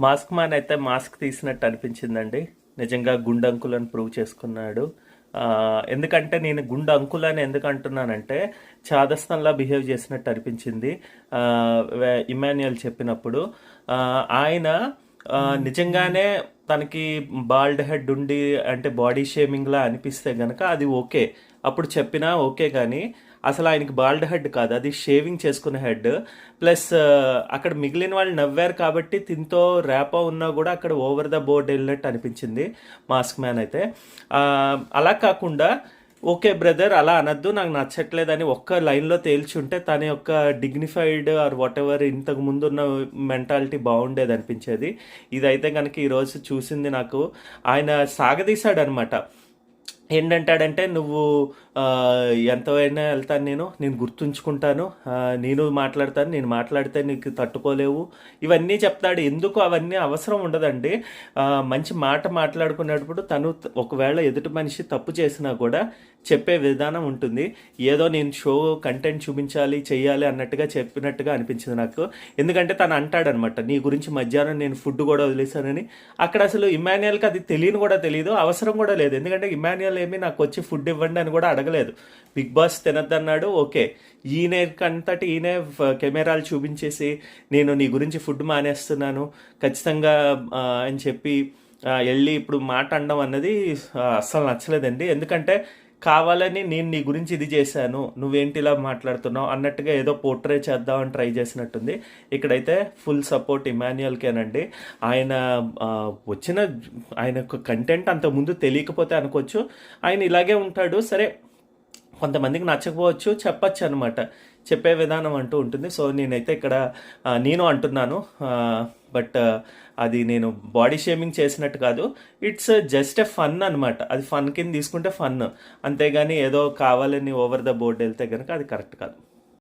Mask man అయితే mask తీసినట్టు అనిపించిందండి. నిజంగా గుండు అంకులని ప్రూవ్ చేసుకున్నాడు. ఎందుకంటే నేను గుండు అంకులని ఎందుకు అంటున్నానంటే చాదస్తంలా బిహేవ్ చేసినట్టు అనిపించింది ఇమాన్యుయల్ చెప్పినప్పుడు. ఆయన నిజంగానే తనకి బాల్డ్ హెడ్ ఉండి అంటే బాడీ షేమింగ్లా అనిపిస్తే గనక అది ఓకే, అప్పుడు చెప్పినా ఓకే. కానీ అసలు ఆయనకి బాల్డ్ హెడ్ కాదు, అది షేవింగ్ చేసుకునే హెడ్. ప్లస్ అక్కడ మిగిలిన వాళ్ళు నవ్వారు కాబట్టి తింతో ర్యాపో ఉన్నా కూడా అక్కడ ఓవర్ ద బోర్డ్ వెళ్ళినట్టు అనిపించింది మాస్క్ మ్యాన్ అయితే. అలా కాకుండా ఓకే బ్రదర్ అలా అనద్దు, నాకు నచ్చట్లేదని ఒక్క లైన్లో తేల్చుంటే తన యొక్క డిగ్నిఫైడ్ ఆర్ వాట్ ఎవర్ ఇంతకు ముందున్న మెంటాలిటీ బాగుండేది అనిపించేది. ఇదైతే కనుక ఈరోజు చూసింది నాకు ఆయన సాగదీశాడు అనమాట. ఏంటంటాడంటే నువ్వు ఎంతైనా వెళ్తాను, నేను గుర్తుంచుకుంటాను, నేను మాట్లాడతాను, నేను మాట్లాడితే నీకు తట్టుకోలేవు, ఇవన్నీ చెప్తాడు. ఎందుకు అవన్నీ అవసరం ఉండదండి. మంచి మాట మాట్లాడుకునేటప్పుడు తను ఒకవేళ ఎదుటి మనిషి తప్పు చేసినా కూడా చెప్పే విధానం ఉంటుంది. ఏదో నేను షో కంటెంట్ చూపించాలి చెయ్యాలి అన్నట్టుగా చెప్పినట్టుగా అనిపించింది నాకు. ఎందుకంటే తను అంటాడనమాట, నీ గురించి మధ్యాహ్నం నేను ఫుడ్ కూడా వదిలేశానని. అక్కడ అసలు ఇమాన్యుయల్కి అది తెలియని కూడా తెలియదు, అవసరం కూడా లేదు. ఎందుకంటే ఇమాన్యుయల్ ఏమి నాకు వచ్చి ఫుడ్ ఇవ్వండి అని కూడా అడగలేదు. బిగ్ బాస్ తినద్దన్నాడు, ఓకే. ఈయనే కెమెరాలు చూపించేసి నేను నీ గురించి ఫుడ్ మానేస్తున్నాను ఖచ్చితంగా అని చెప్పి వెళ్ళి ఇప్పుడు మాట అనడం అన్నది అస్సలు నచ్చలేదండి. ఎందుకంటే కావాలని నేను నీ గురించి ఇది చేశాను, నువ్వేంటి ఇలా మాట్లాడుతున్నావు అన్నట్టుగా ఏదో పోర్ట్రే చేద్దామని ట్రై చేసినట్టుంది. ఇక్కడైతే ఫుల్ సపోర్ట్ ఇమాన్యుయల్కేనండి. ఆయన వచ్చిన ఆయన యొక్క కంటెంట్ అంతకుముందు తెలియకపోతే అనుకోవచ్చు, ఆయన ఇలాగే ఉంటాడు. సరే, కొంతమందికి నచ్చకపోవచ్చు, చెప్పచ్చు అనమాట, చెప్పే విధానం అంటూ ఉంటుంది. సో నేనైతే ఇక్కడ నేను అంటున్నాను, బట్ అది నేను బాడీ షేమింగ్ చేసినట్టు కాదు, ఇట్స్ జస్ట్ ఎ ఫన్ అనమాట. అది ఫన్ కింద తీసుకుంటే ఫన్, అంతేగాని ఏదో కావాలని ఓవర్ ద బోర్డ్ వెళ్తే కనుక అది కరెక్ట్ కాదు.